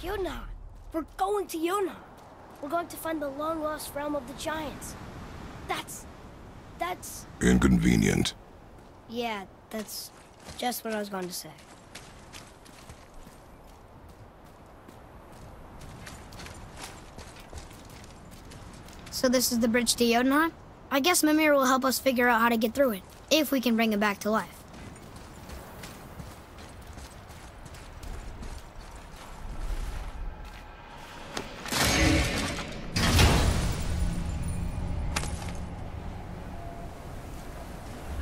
Yuna! We're going to Yuna! We're going to find the long-lost realm of the giants. That's... Inconvenient. Yeah, that's just what I was going to say. So this is the bridge to Jotunheim? I guess Mimir will help us figure out how to get through it, if we can bring him back to life.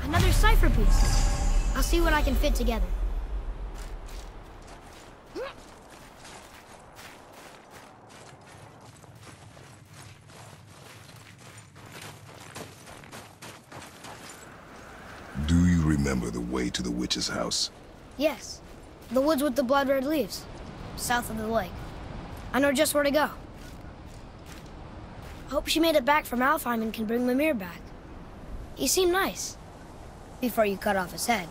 Another cipher piece. I'll see what I can fit together. Do you remember the way to the witch's house? Yes. The woods with the blood-red leaves. South of the lake. I know just where to go. Hope she made it back from Alfheim and can bring Mimir back. He seemed nice. Before you cut off his head.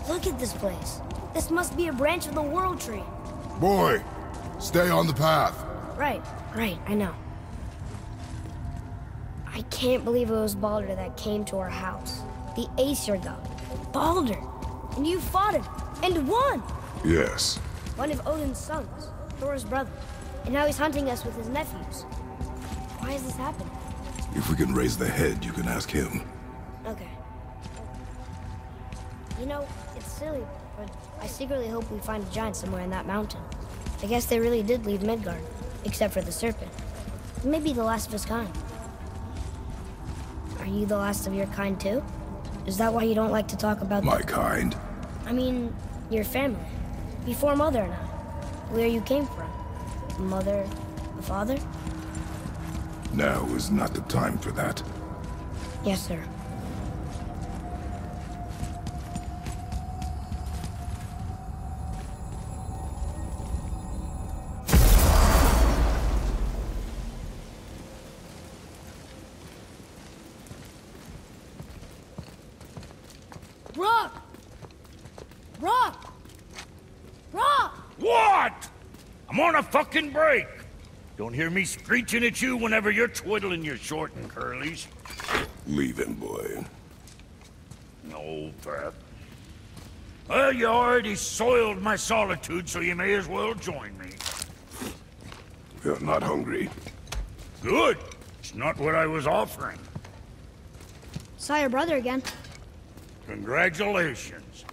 Look at this place. This must be a branch of the World Tree. Boy, stay on the path. Right, I know. I can't believe it was Baldur that came to our house. The Aesir god. Baldur! And you fought him, and won! Yes. One of Odin's sons, Thor's brother. And now he's hunting us with his nephews. Why is this happening? If we can raise the head, you can ask him. Okay. You know, it's silly, but I secretly hope we find a giant somewhere in that mountain. I guess they really did leave Midgard, except for the serpent. Maybe the last of his kind. Are you the last of your kind too? Is that why you don't like to talk about my kind? I mean, your family. Before Mother and I. Where you came from. A mother, a father? Now is not the time for that. Yes, sir. Rock! Rock! Rock! What? I'm on a fucking break. Don't hear me screeching at you whenever you're twiddling your short and curlies. Leave him, boy. No, Pat. Well, you already soiled my solitude, so you may as well join me. You're not hungry. Good. It's not what I was offering. Saw your brother again. Congratulations.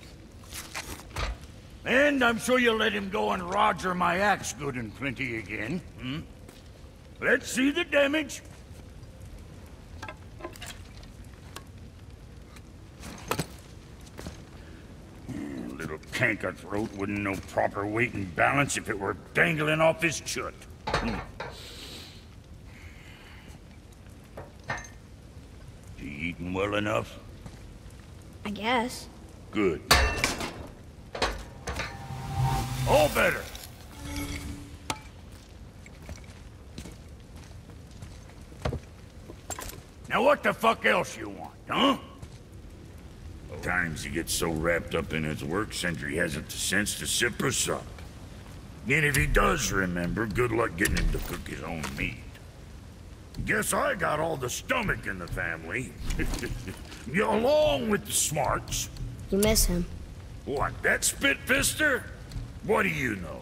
And I'm sure you'll let him go and roger my axe good and plenty again. Hmm? Let's see the damage. Little canker throat wouldn't know proper weight and balance if it were dangling off his chut. You eating well enough? I guess. Good. All better. Now what the fuck else you want, huh? Times he gets so wrapped up in his work, Sentry hasn't the sense to sip or sup. And if he does remember, good luck getting him to cook his own meat. Guess I got all the stomach in the family. Along with the smarts. You miss him. What, that spit-fister? What do you know?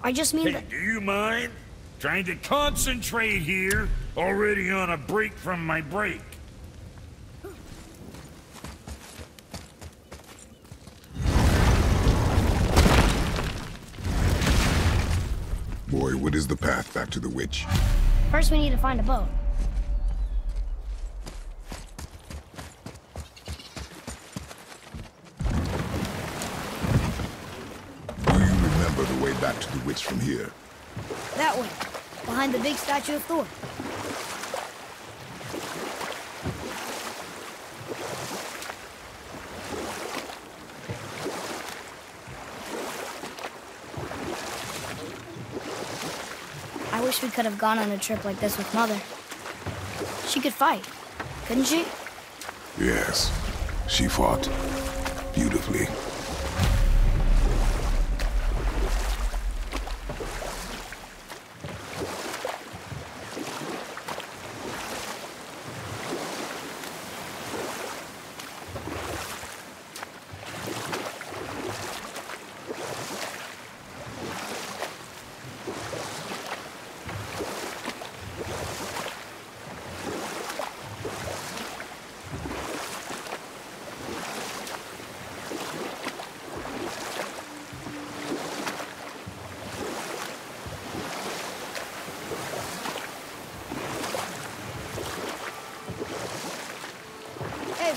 I just mean Hey, that... do you mind? Trying to concentrate here, already on a break from my break. What is the path back to the witch? First, we need to find a boat. Do you remember the way back to the witch from here? That way, behind the big statue of Thor. I wish we could have gone on a trip like this with Mother. She could fight, couldn't she? Yes, she fought beautifully.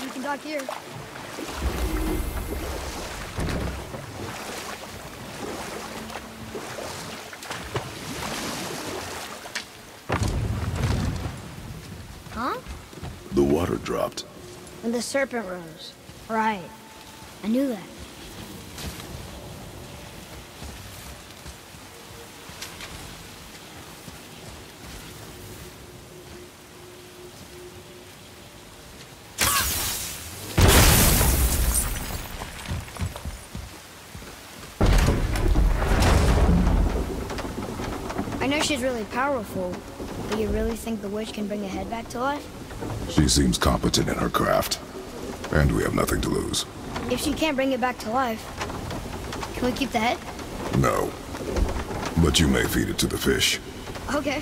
We can dock here. Huh? The water dropped. And the serpent rose. Right. I knew that. I know she's really powerful, but you really think the witch can bring a head back to life? She seems competent in her craft, and we have nothing to lose. If she can't bring it back to life, can we keep the head? No, but you may feed it to the fish. Okay.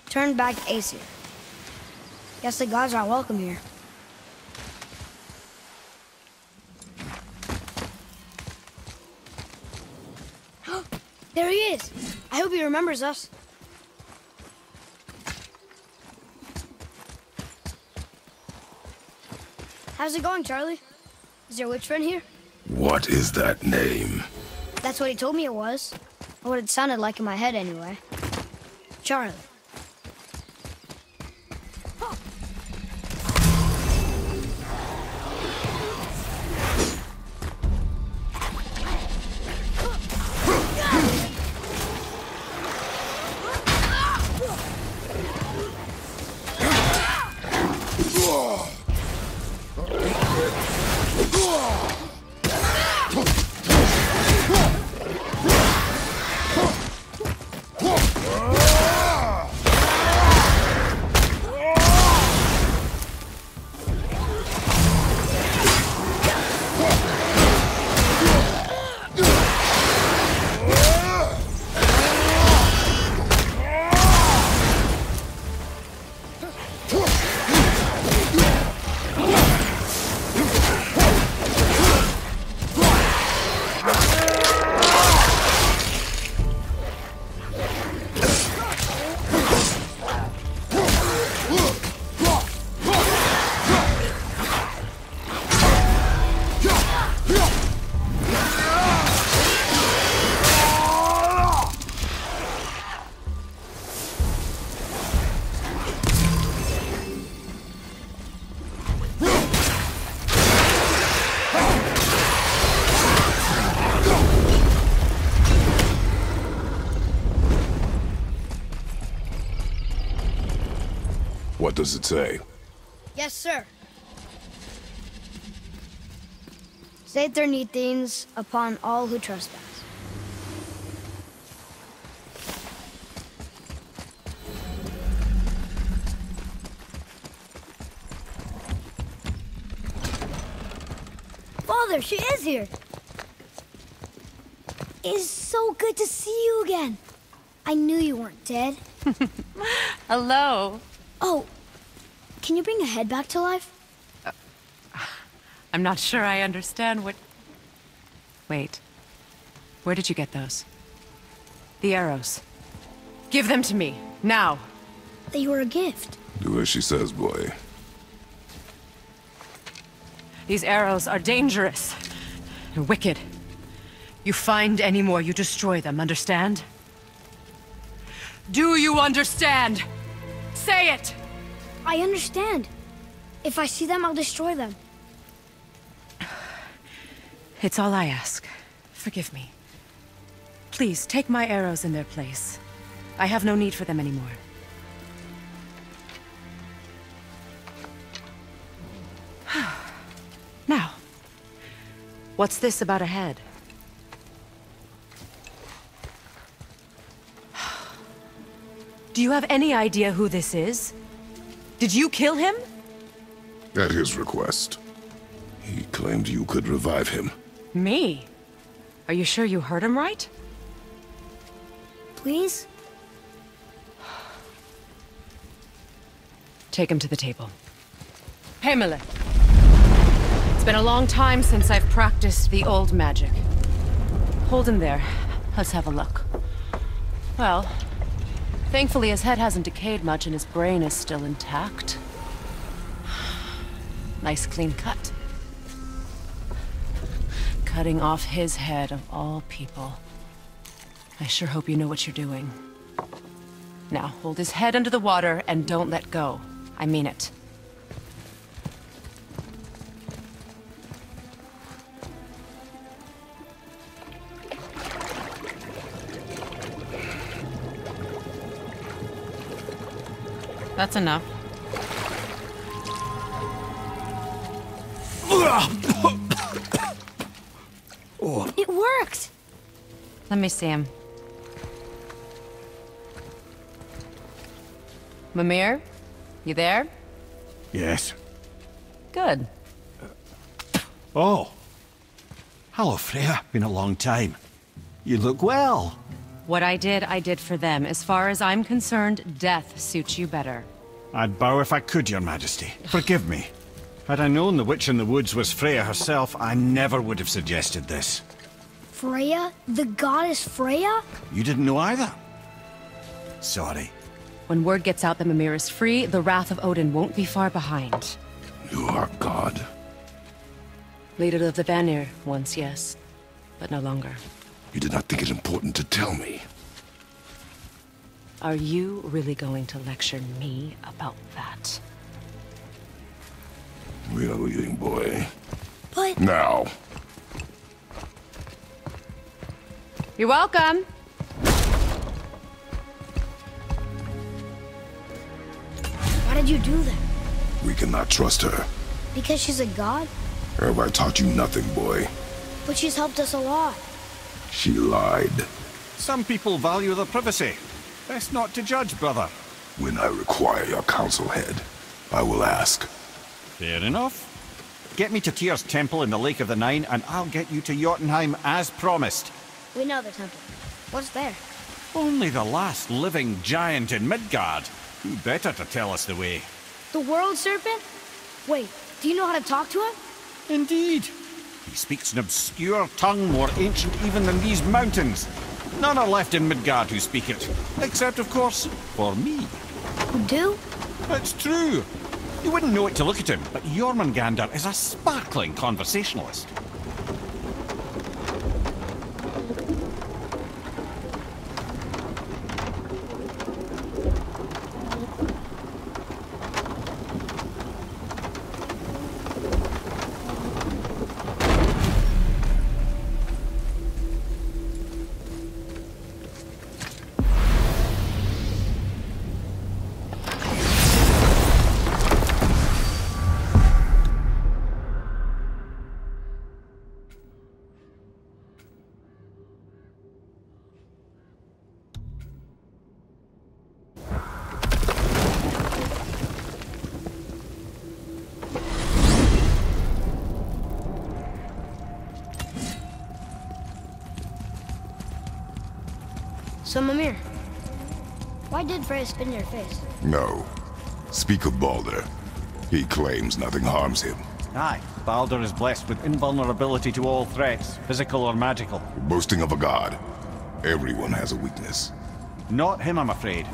Turn back to Aesir. Guess the gods aren't welcome here. There he is! I hope he remembers us. How's it going, Charlie? Is there a witch friend here? What is that name? That's what he told me it was. Or what it sounded like in my head, anyway. Charlie. What does it say? Yes, sir. Saith things upon all who trespass. Father, she is here. It is so good to see you again. I knew you weren't dead. Hello. Oh, can you bring a head back to life? I'm not sure I understand what... Wait. Where did you get those? The arrows. Give them to me, now. They were a gift. Do as she says, boy. These arrows are dangerous and wicked. You find any more, you destroy them, understand? Do you understand? Say it! I understand. If I see them, I'll destroy them. It's all I ask. Forgive me. Please, take my arrows in their place. I have no need for them anymore. Now, what's this about a head? Do you have any idea who this is? Did you kill him? At his request. He claimed you could revive him. Me? Are you sure you heard him right? Please? Take him to the table. Pamela. It's been a long time since I've practiced the old magic. Hold him there. Let's have a look. Well, thankfully his head hasn't decayed much and his brain is still intact. Nice clean cut. Cutting off his head of all people. I sure hope you know what you're doing. Now, hold his head under the water and don't let go. I mean it. That's enough. It worked! Let me see him. Mimir? You there? Yes. Good. Oh. Hello, Freya. Been a long time. You look well. What I did for them. As far as I'm concerned, death suits you better. I'd bow if I could, Your Majesty. Forgive me. Had I known the witch in the woods was Freya herself, I never would have suggested this. Freya? The goddess Freya? You didn't know either? Sorry. When word gets out that Mimir is free, the wrath of Odin won't be far behind. You are God. Leader of the Vanir, once, yes. But no longer. You did not think it important to tell me. Are you really going to lecture me about that? We are leaving, boy. But... Now. You're welcome. Why did you do that? We cannot trust her. Because she's a god? Have I taught you nothing, boy? But she's helped us a lot. She lied. Some people value their privacy. Best not to judge, brother. When I require your council head, I will ask. Fair enough. Get me to Tyr's temple in the Lake of the Nine, and I'll get you to Jotunheim as promised. We know the temple. What's there? Only the last living giant in Midgard. Who better to tell us the way? The world serpent? Wait, do you know how to talk to him? Indeed. He speaks an obscure tongue more ancient even than these mountains. None are left in Midgard who speak it. Except, of course, for me. Who do? It's true. You wouldn't know it to look at him, but Jormungandr is a sparkling conversationalist. So, Mimir, why did Freya spin your face? No. Speak of Baldur. He claims nothing harms him. Aye, Baldur is blessed with invulnerability to all threats, physical or magical. Boasting of a god. Everyone has a weakness. Not him, I'm afraid.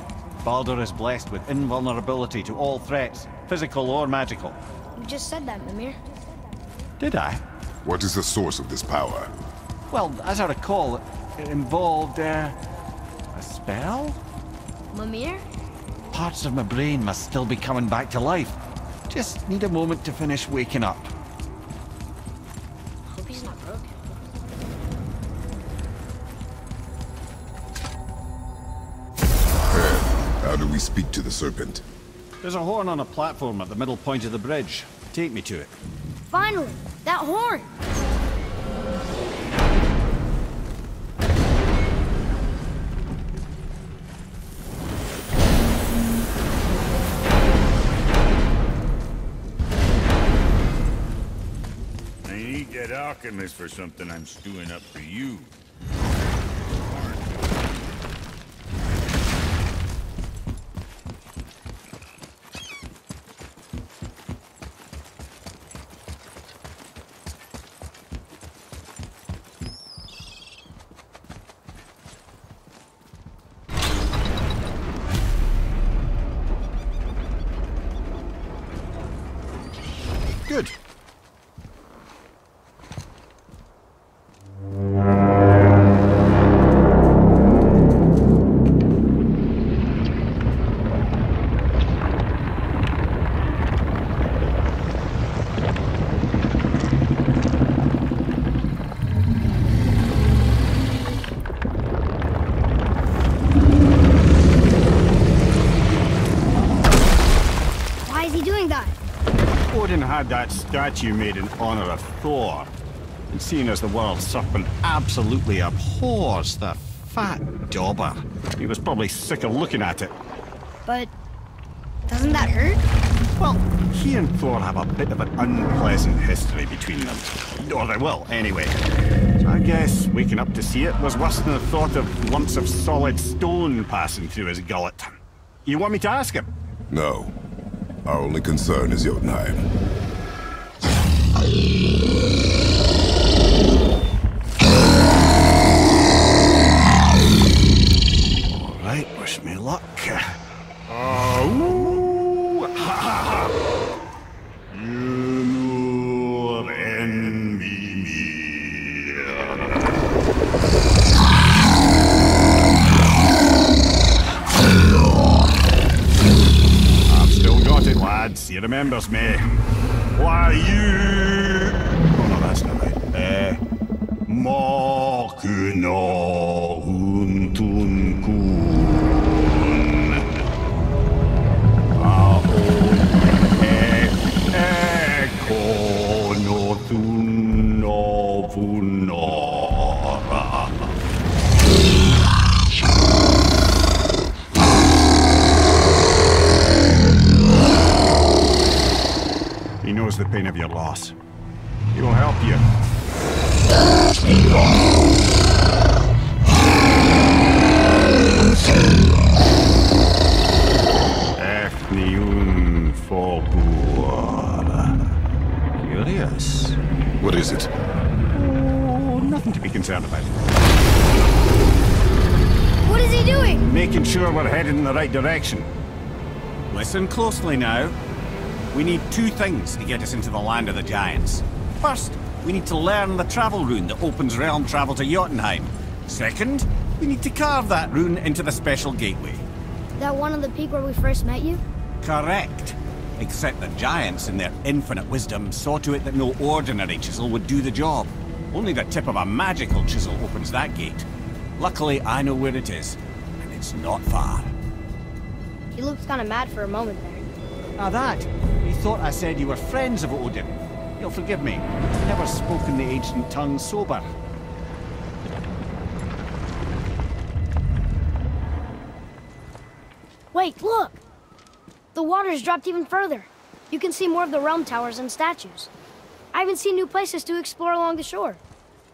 Baldur is blessed with invulnerability to all threats, physical or magical. You just said that, Mimir. Did I? What is the source of this power? Well, as I recall, it involved, a spell? Mimir? Parts of my brain must still be coming back to life. Just need a moment to finish waking up. Hope he's not broken. How do we speak to the serpent? There's a horn on a platform at the middle point of the bridge. Take me to it. Finally! That horn! I need that alchemist for something I'm stewing up for you. Good. Why is he doing that? Odin had that statue made in honor of Thor. And seeing as the world serpent absolutely abhors the fat dauber, he was probably sick of looking at it. But doesn't that hurt? Well, he and Thor have a bit of an unpleasant history between them. Or they will, anyway. So I guess waking up to see it was worse than the thought of lumps of solid stone passing through his gullet. You want me to ask him? No. Our only concern is Jotunheim. All right, wish me luck. Oh, ha ha ha! You envy me. I've still got it, lads. He remembers me. Why you? Oh no, that's not right. Makuna huntun kun. Kono tunno vunora. He knows the pain of your loss. He will help you. Efniun Fogur. Curious. What is it? Oh, nothing to be concerned about. What is he doing? Making sure we're headed in the right direction. Listen closely now. We need two things to get us into the land of the giants. First, we need to learn the travel rune that opens realm travel to Jotunheim. Second, we need to carve that rune into the special gateway. That one on the peak where we first met you? Correct. Except the giants, in their infinite wisdom, saw to it that no ordinary chisel would do the job. Only the tip of a magical chisel opens that gate. Luckily, I know where it is, and it's not far. He looked kind of mad for a moment there. Now that, he thought I said you were friends of Odin. You'll forgive me. I've never spoken the ancient tongue sober. Wait, look! The water's dropped even further. You can see more of the realm towers and statues. I even see new places to explore along the shore.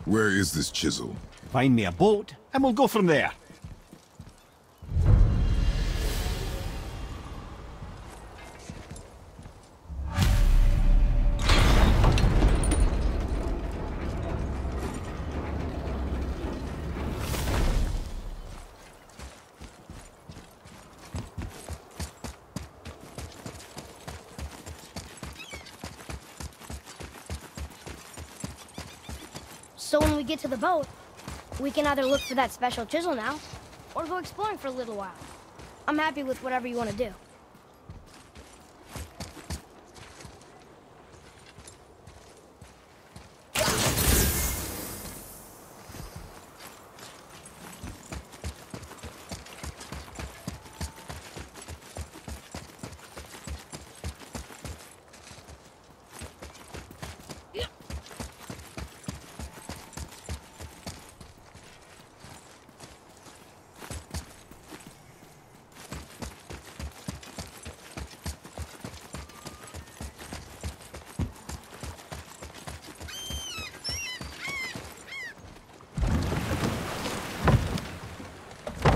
Where is this chisel? Find me a boat, and we'll go from there. So when we get to the boat, we can either look for that special chisel now, or go exploring for a little while. I'm happy with whatever you want to do.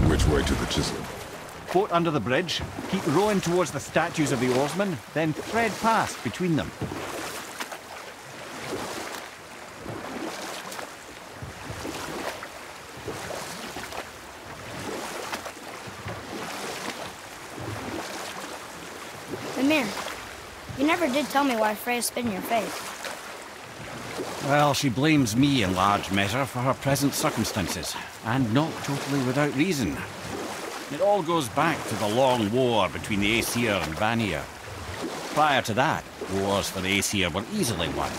Which way to the chisel? Boat under the bridge, keep rowing towards the statues of the oarsmen, then thread past between them. Mimir, you never did tell me why Freya spit in your face. Well, she blames me in large measure for her present circumstances, and not totally without reason. It all goes back to the long war between the Aesir and Vanir. Prior to that, wars for the Aesir were easily won,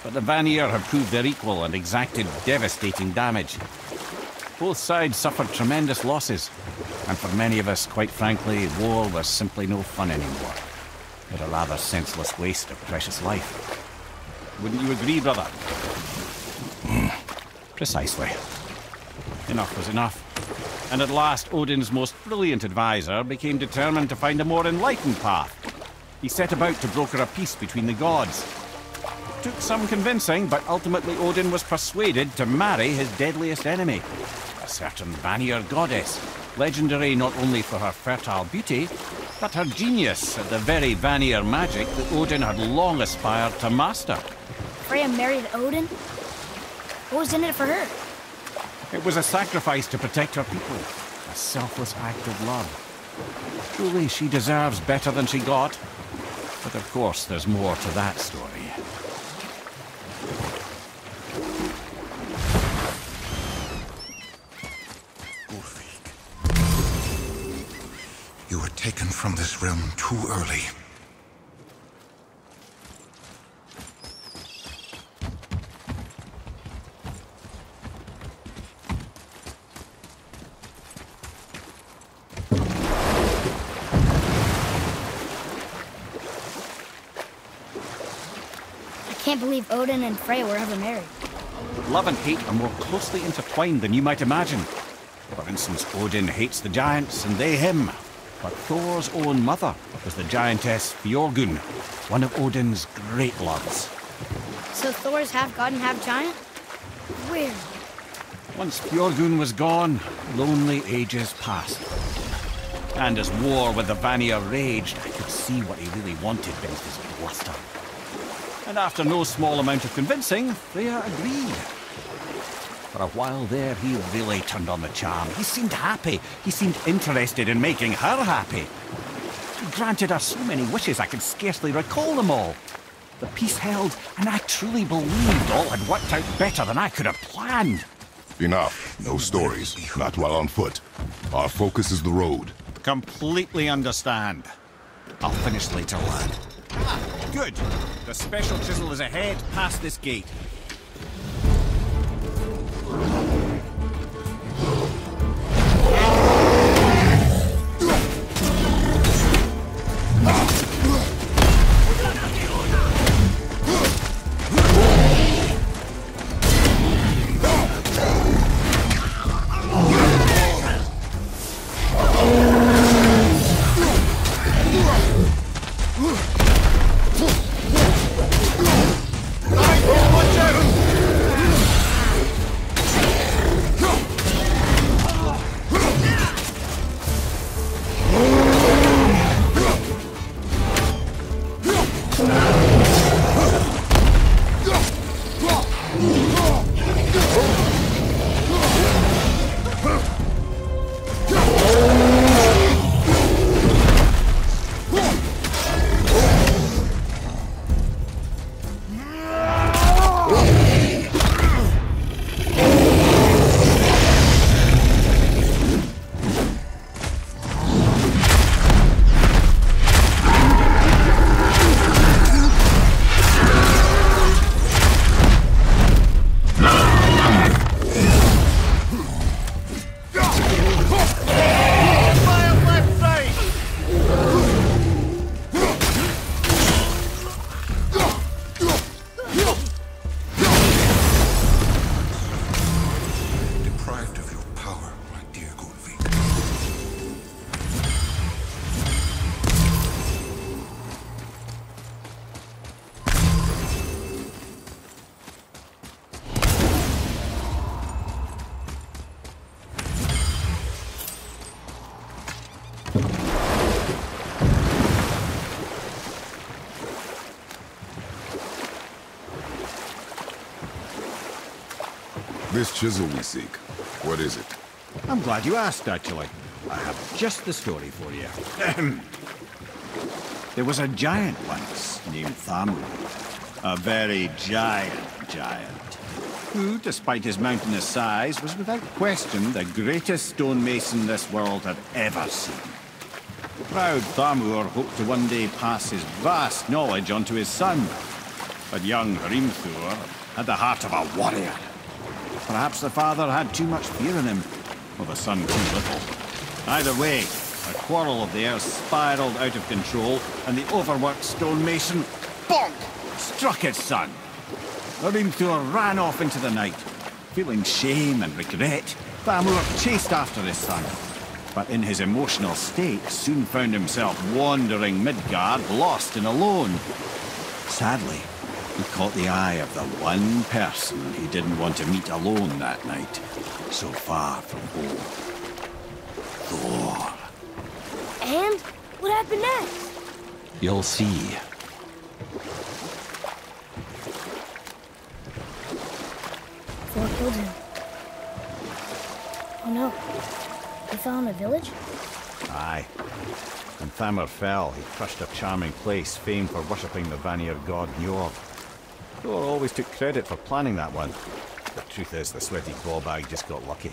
but the Vanir had proved their equal and exacted devastating damage. Both sides suffered tremendous losses, and for many of us, quite frankly, war was simply no fun anymore, but a rather senseless waste of precious life. Wouldn't you agree, brother? Precisely. Enough was enough. And at last, Odin's most brilliant advisor became determined to find a more enlightened path. He set about to broker a peace between the gods. Took some convincing, but ultimately Odin was persuaded to marry his deadliest enemy, a certain Vanir goddess, legendary not only for her fertile beauty, but her genius at the very Vanir magic that Odin had long aspired to master. Freya married Odin? What was in it for her? It was a sacrifice to protect her people, a selfless act of love. Truly, she deserves better than she got. But of course, there's more to that story. You were taken from this realm too early. I can't believe Odin and Freya were ever married. Love and hate are more closely intertwined than you might imagine. For instance, Odin hates the giants and they him. But Thor's own mother was the giantess Fjorgun, one of Odin's great loves. So Thor's half god and half giant? Weird. Once Fjorgun was gone, lonely ages passed. And as war with the Vanir raged, I could see what he really wanted beneath his bluster. And after no small amount of convincing, Freya agreed. For a while there, he really turned on the charm. He seemed happy. He seemed interested in making her happy. He granted her so many wishes I could scarcely recall them all. The peace held, and I truly believed all had worked out better than I could have planned. Enough. No stories. Not while on foot. Our focus is the road. Completely understand. I'll finish later, lad. Ah, good. The special chisel is ahead, past this gate. Watch out! This chisel we seek, what is it? I'm glad you asked, actually. I have just the story for you. There was a giant once, named Thamur. A very giant, who, despite his mountainous size, was without question the greatest stonemason this world had ever seen. Proud Thamur hoped to one day pass his vast knowledge on to his son. But young Hrimthur had the heart of a warrior. Perhaps the father had too much fear in him, or the son too little. Either way, a quarrel of theirs spiraled out of control, and the overworked stonemason, bonk, struck his son. Hrimthur ran off into the night. Feeling shame and regret, Thamur chased after his son. But in his emotional state, soon found himself wandering Midgard, lost and alone. Sadly, he caught the eye of the one person he didn't want to meet alone that night, so far from home. Thor. And? What happened next? You'll see. Thor killed him. Oh no. They fell in a village? Aye. When Thamur fell, he crushed a charming place famed for worshipping the Vanir god Njord. Thor always took credit for planning that one. The truth is, the sweaty clawbag just got lucky.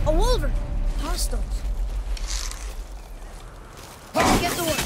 A wolverine! Hostiles! Get to work!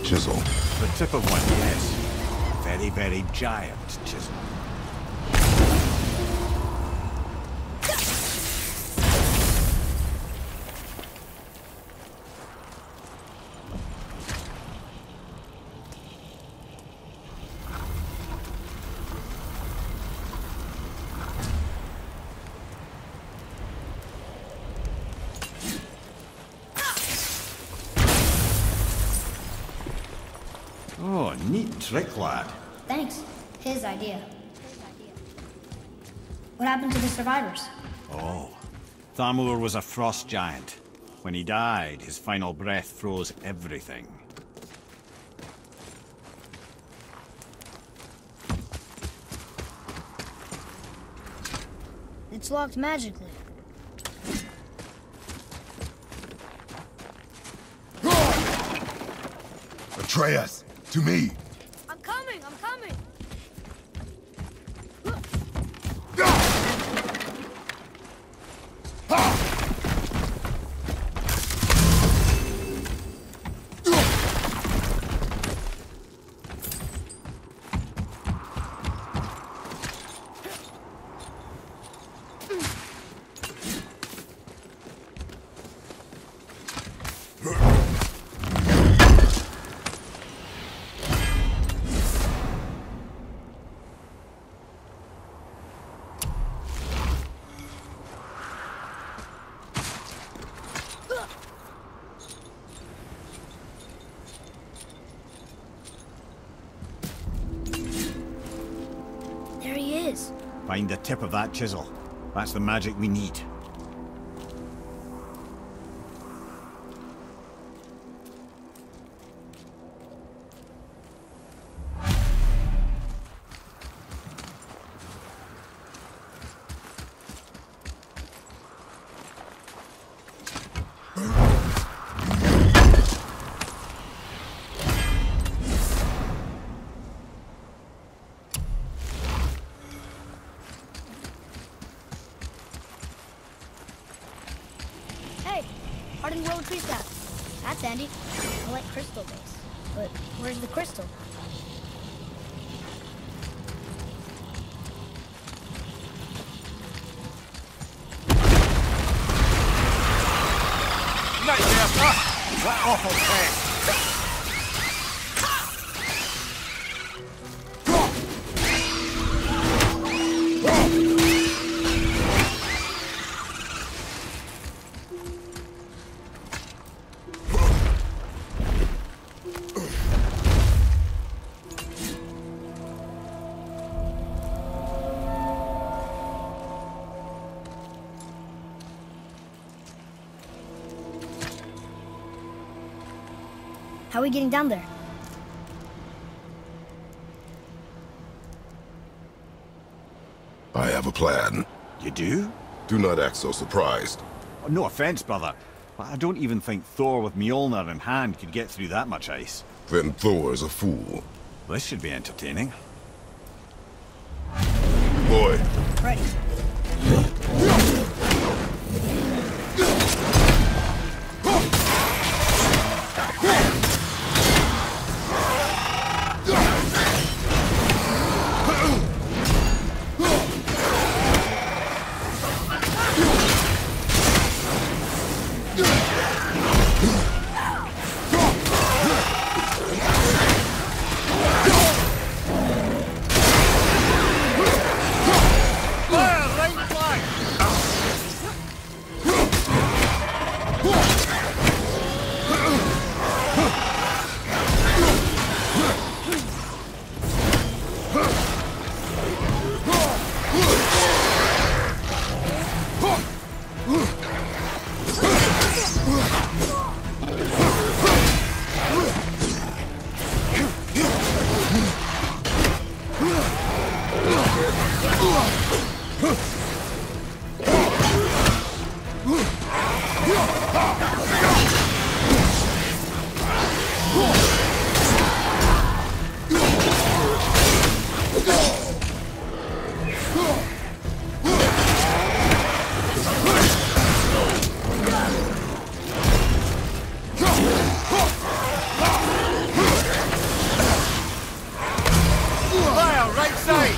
Chisel. The tip of one, yes. Very, very giant chisel. Oh, neat trick, lad. Thanks. His idea. What happened to the survivors? Oh, Thamur was a frost giant. When he died, his final breath froze everything. It's locked magically. Atreus, to me! I'm coming! I'm coming! Find the tip of that chisel. That's the magic we need. Hardened willow tree sap. That's handy. I like crystal base. But where's the crystal? Nightmare! Ah, what awful thing! How are we getting down there? I have a plan. You do? Do not act so surprised. Oh, no offense, brother, but I don't even think Thor with Mjolnir in hand could get through that much ice. Then Thor's a fool. This should be entertaining. Boy, Ready. Fire, right side!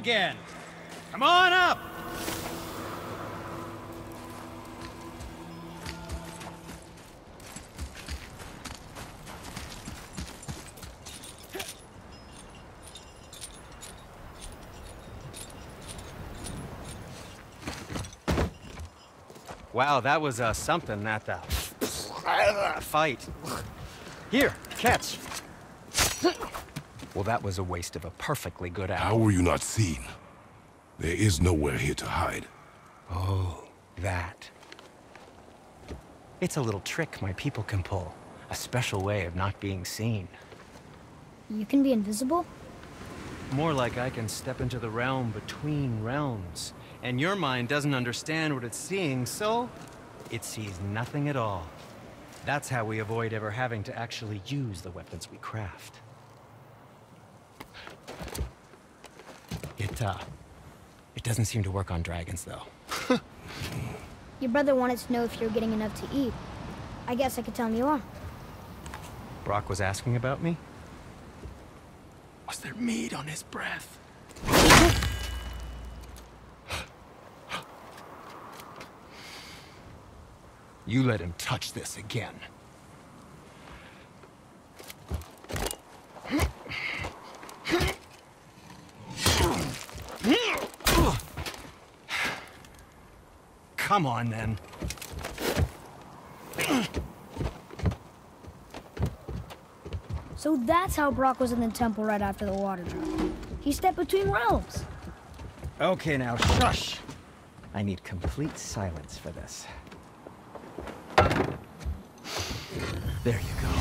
again. Come on up! Wow, that was something at the fight. Here, catch. Well, that was a waste of a perfectly good How hour. were you not seen? There is nowhere here to hide. Oh, that. It's a little trick my people can pull. A special way of not being seen. You can be invisible? More like I can step into the realm between realms. And your mind doesn't understand what it's seeing, so it sees nothing at all. That's how we avoid ever having to actually use the weapons we craft. It doesn't seem to work on dragons, though. Your brother wanted to know if you're getting enough to eat. I guess I could tell him you are. Brock was asking about me? Was there meat on his breath? You let him touch this again. Come on, then. So that's how Brock was in the temple right after the water drop. He stepped between realms. Okay, now shush. I need complete silence for this. There you go.